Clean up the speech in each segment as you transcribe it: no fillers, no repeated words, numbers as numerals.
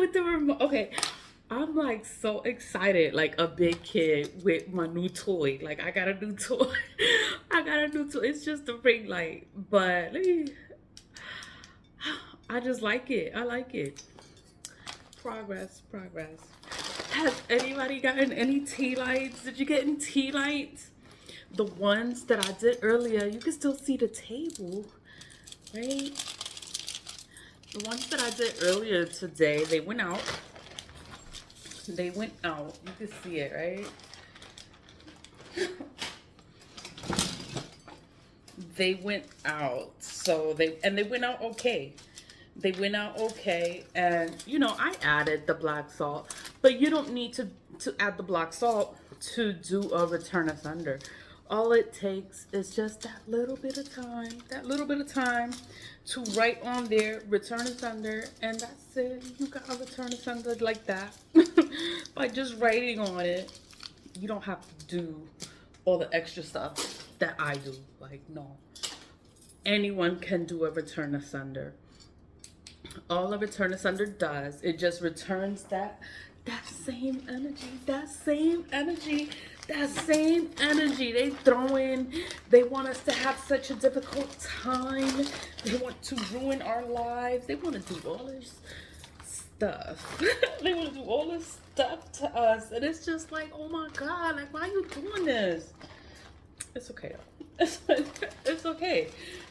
with the remote. Okay, I'm like so excited, like a big kid with my new toy. Like I got a new toy. I got a new toy. It's just a ring light, but I just like it. I like it. Progress, progress. Has anybody gotten any tea lights? Did you get any tea lights? The ones that I did earlier, you can still see the table, right? The ones that I did earlier today, they went out. They went out. You can see it, right? They went out. So they went out okay. They went out okay. And you know, I added the black salt, but you don't need to add the black salt to do a return asunder. All it takes is just that little bit of time to write on there, return asunder, and that's it. You got a return asunder like that. By just writing on it. You don't have to do all the extra stuff that I do. Like, no. Anyone can do a return asunder. All a return asunder does, it just returns that same energy, that same energy, that same energy. They throw in, they want us to have such a difficult time. They want to ruin our lives. They want to do all this stuff. They want to do all this stuff to us. And it's just like, oh my God, like, why are you doing this? It's okay though. It's okay.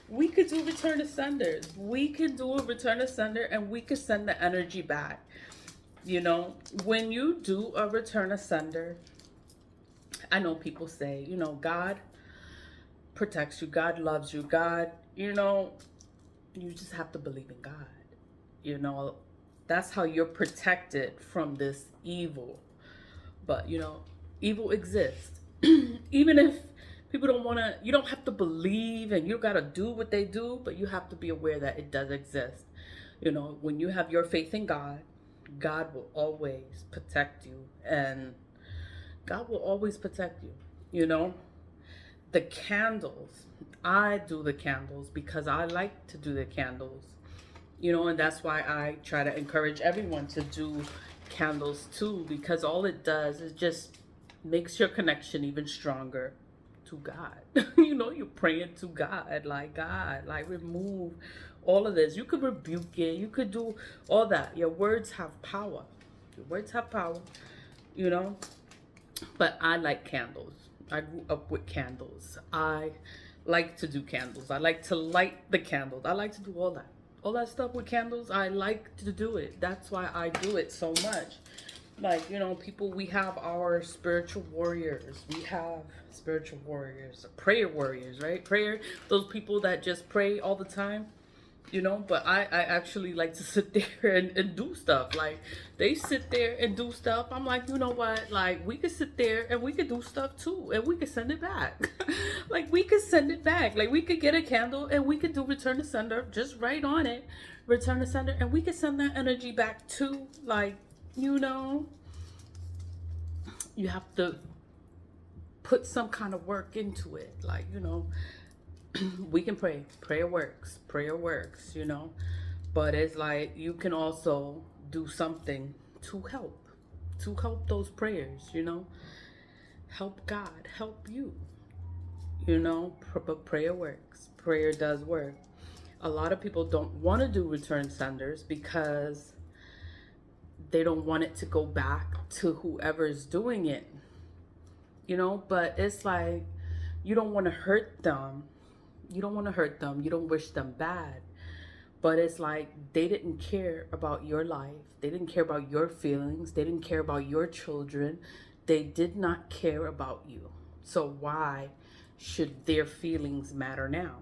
We could do return asunders. We could do a return asunder and we could send the energy back. You know, when you do a return asunder, I know people say, you know, God protects you. God loves you. God, you know, you just have to believe in God. You know, that's how you're protected from this evil. But, you know, evil exists. Even if people don't want to, you don't have to believe and you got to do what they do, but you have to be aware that it does exist. You know, when you have your faith in God, God will always protect you, and God will always protect you. You know, the candles, I do the candles because I like to do the candles, you know, and that's why I try to encourage everyone to do candles too, because all it does is just makes your connection even stronger to God. You know, you're praying to God, like remove all of this. You could rebuke it, you could do all that. Your words have power. Your words have power, you know. But I like candles. I grew up with candles. I like to do candles. I like to light the candles. I like to do all that. All that stuff with candles, I like to do it. That's why I do it so much. Like, you know, people, we have our spiritual warriors. We have spiritual warriors, prayer warriors, right? Prayer, those people that just pray all the time, you know. But I actually like to sit there and do stuff. Like, they sit there and do stuff. I'm like, you know what? Like, we could sit there and we could do stuff too. And we could send it back. Like, we could send it back. Like, we could get a candle and we could do return to sender. Just write on it, return to sender. And we could send that energy back too. Like, you know, you have to put some kind of work into it. Like, you know, we can pray. Prayer works. Prayer works, you know. But it's like you can also do something to help those prayers, you know. Help God, help you, you know. But prayer works. Prayer does work. A lot of people don't want to do return senders because they don't want it to go back to whoever's doing it, you know. But it's like, you don't want to hurt them. You don't want to hurt them. You don't wish them bad. But it's like they didn't care about your life. They didn't care about your feelings. They didn't care about your children. They did not care about you. So why should their feelings matter now?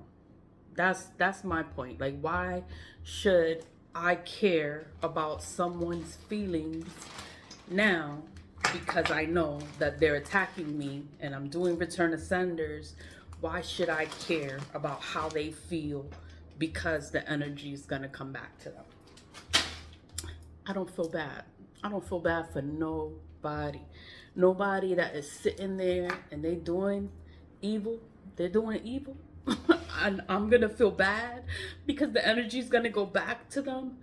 That's my point. Like, why should I care about someone's feelings now because I know that they're attacking me and I'm doing return ascenders? Why should I care about how they feel because the energy is going to come back to them? I don't feel bad. I don't feel bad for nobody. Nobody that is sitting there and they doing evil. They're doing evil. And I'm going to feel bad because the energy is going to go back to them.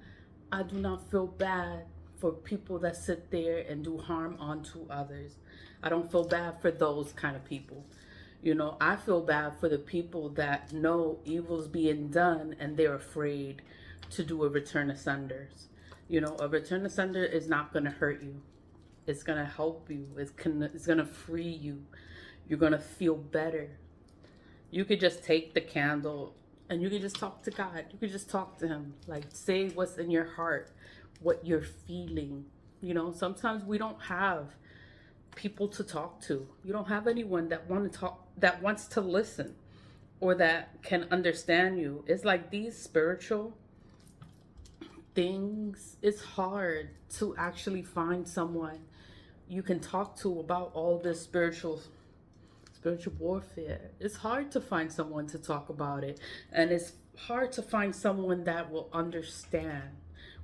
I do not feel bad for people that sit there and do harm onto others. I don't feel bad for those kind of people. You know, I feel bad for the people that know evil's being done and they're afraid to do a return of sunders. You know, a return of sender is not going to hurt you. It's going to help you. It's going to free you. You're going to feel better. You could just take the candle and you could just talk to God. You could just talk to him. Like, say what's in your heart, what you're feeling. You know, sometimes we don't have people to talk to. You don't have anyone that that wants to listen or that can understand you. It's like these spiritual things, it's hard to actually find someone you can talk to about all this spiritual warfare. It's hard to find someone to talk about it, and it's hard to find someone that will understand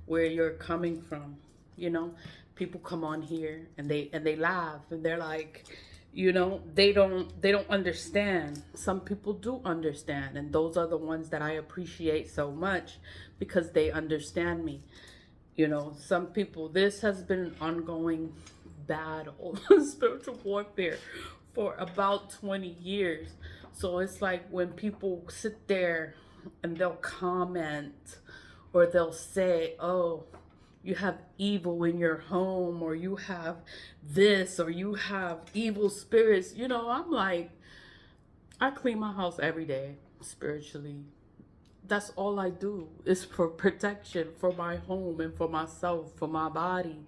where you're coming from. You know, people come on here and they laugh and they're like, you know, they don't understand. Some people do understand, and those are the ones that I appreciate so much because they understand me. You know, some people, this has been an ongoing battle, spiritual warfare for about 20 years. So it's like when people sit there and they'll comment or they'll say, oh, you have evil in your home, or you have this, or you have evil spirits. You know, I'm like, I clean my house every day spiritually. That's all I do, is for protection for my home and for myself, for my body.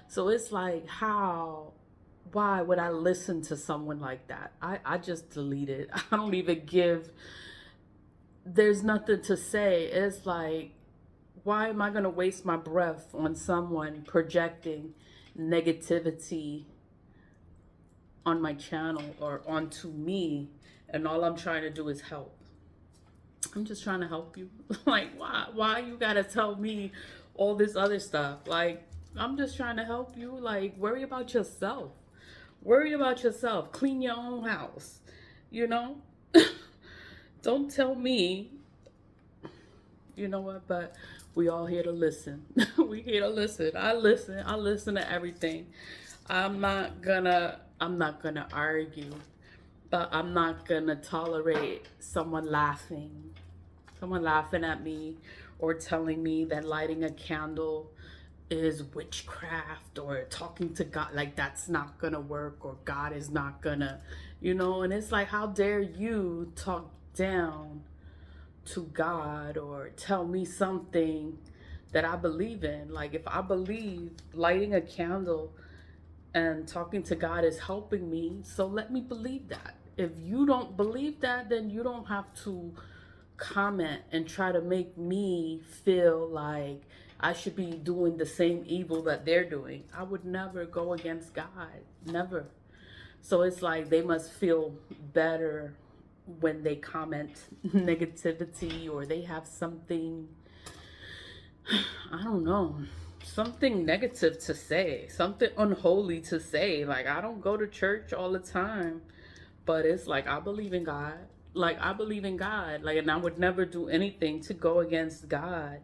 So it's like, why would I listen to someone like that? I just delete it. I don't even give, there's nothing to say. It's like, why am I going to waste my breath on someone projecting negativity on my channel or onto me, and all I'm trying to do is help? I'm just trying to help you. Like, why you got to tell me all this other stuff? Like, I'm just trying to help you. Like, worry about yourself. Worry about yourself. Clean your own house. You know? Don't tell me. You know what? But we all here to listen. We here to listen. I listen to everything. I'm not gonna argue, but I'm not gonna tolerate someone laughing at me or telling me that lighting a candle is witchcraft or talking to God. Like, that's not gonna work, or God is not gonna, you know. And it's like, how dare you talk down to God or tell me something that I believe in? Like, if I believe lighting a candle and talking to God is helping me, so let me believe that. If you don't believe that, then you don't have to comment and try to make me feel like I should be doing the same evil that they're doing. I would never go against God, never. So it's like they must feel better when they comment negativity, or they have something, I don't know, something negative to say, something unholy to say. Like, I don't go to church all the time, but it's like, I believe in God. Like, I believe in God. Like, and I would never do anything to go against God.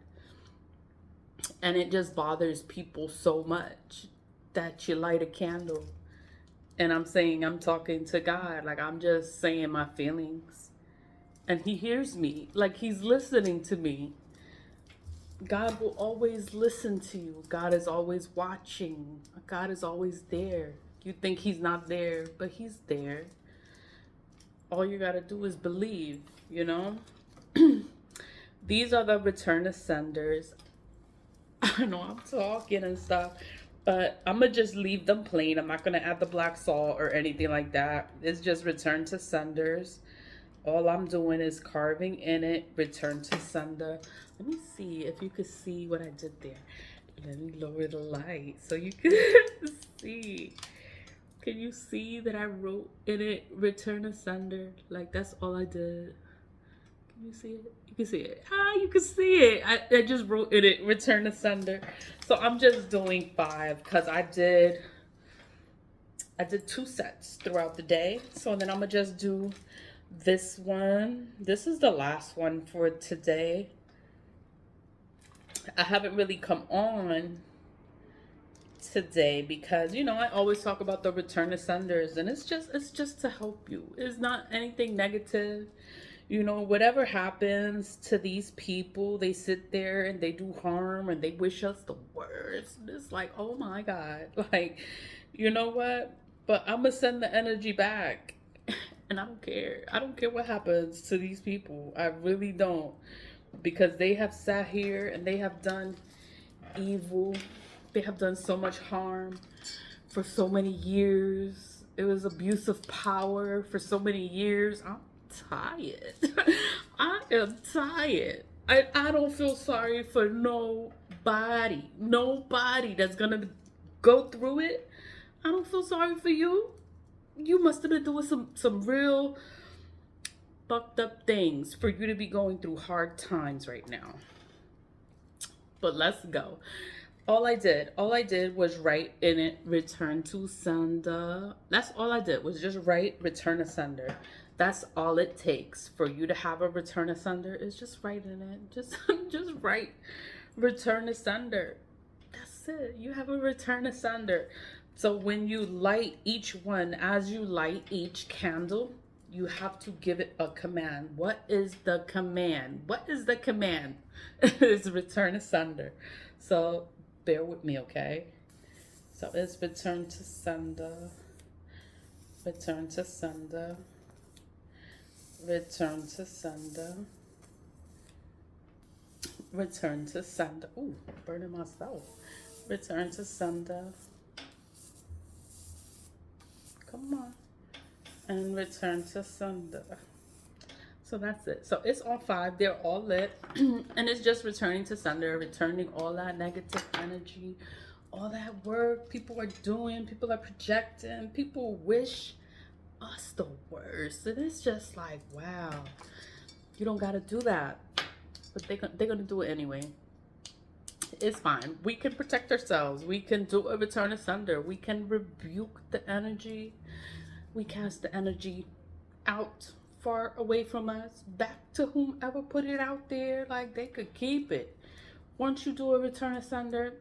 And it just bothers people so much that you light a candle. And I'm saying, I'm talking to God. Like, I'm just saying my feelings. And he hears me. Like, he's listening to me. God will always listen to you. God is always watching. God is always there. You think he's not there, but he's there. All you got to do is believe, you know? These are the return ascenders. I know I'm talking and stuff, but I'm going to just leave them plain. I'm not going to add the black salt or anything like that. It's just return to senders. All I'm doing is carving in it, return to sender. Let me see if you could see what I did there. Let me lower the light so you can see. Can you see that I wrote in it, return to sender? Like, that's all I did. Can you see it? You can see it. You can see it. I just wrote in it, return to sender. So I'm just doing 5 because I did 2 sets throughout the day. So then I'm going to just do this one. This is the last one for today. I haven't really come on today because you know I always talk about the return to senders, and it's just to help you. It's not anything negative. You know, whatever happens to these people, they sit there and they do harm and they wish us the worst. It's like, oh my God. Like, you know what? But I'm gonna send the energy back. And I don't care. I don't care what happens to these people. I really don't. Because they have sat here and they have done evil. They have done so much harm for so many years. It was abuse of power for so many years. I'm tired. I am tired. I don't feel sorry for nobody. Nobody that's gonna go through it. I don't feel sorry for you. You must have been doing some real fucked up things for you to be going through hard times right now. But let's go. All I did was write in it, return to sender. That's all I did was just write return to sender. That's all it takes for you to have a return to sender is just write in it. Just write return to sender. That's it. You have a return to sender. So when you light each one, as you light each candle, you have to give it a command. What is the command? What is the command? It's return to sender. So bear with me, okay? So it's return to sender, return to sender, return to sender, return to sender. Ooh, burning myself. Return to sender. Come on. And return to sender. So that's it. So it's all 5. They're all lit. And it's just returning to sender, returning all that negative energy, all that work people are doing, people are projecting, people wish us the worst. And it's just like, wow, you don't got to do that. But they're going to do it anyway. It's fine. We can protect ourselves. We can do a return to sender. We can rebuke the energy. We cast the energy out, far away from us, back to whomever put it out there. Like they could keep it. Once you do a return to sender,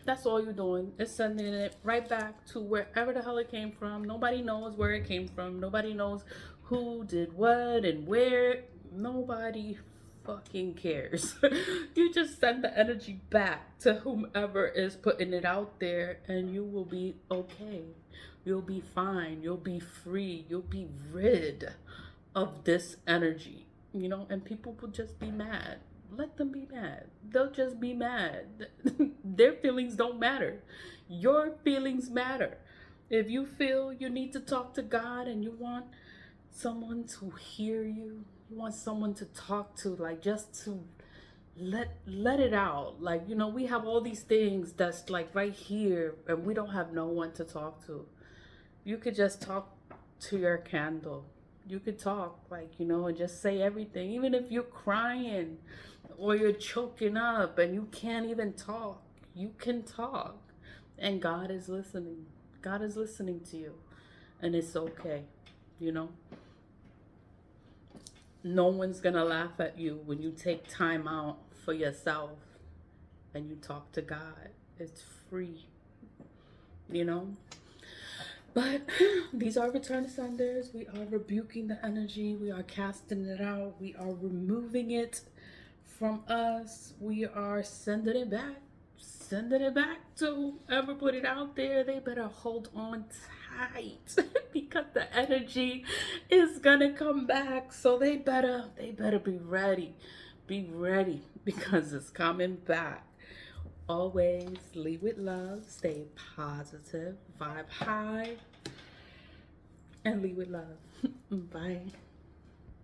that's all you're doing. It's sending it right back to wherever the hell it came from. Nobody knows where it came from. Nobody knows who did what and where. Nobody fucking cares. You just send the energy back to whomever is putting it out there, and you will be okay. You'll be fine. You'll be free. You'll be rid of this energy, you know, and people will just be mad. Let them be mad. They'll just be mad. Their feelings don't matter. Your feelings matter. If you feel you need to talk to God and you want someone to hear you, you want someone to talk to, like just to let it out. Like, you know, we have all these things that's like right here and we don't have no one to talk to. You could just talk to your candle. You could talk, like, you know, and just say everything. Even if you're crying or you're choking up and you can't even talk, you can talk. And God is listening. God is listening to you. And it's okay, you know. No one's going to laugh at you when you take time out for yourself and you talk to God. It's free, you know. But these are return senders. We are rebuking the energy. We are casting it out. We are removing it from us. We are sending it back. Sending it back to whoever put it out there. They better hold on tight because the energy is gonna come back. So they better be ready. Be ready because it's coming back. Always lead with love, stay positive, vibe high, and lead with love. Bye.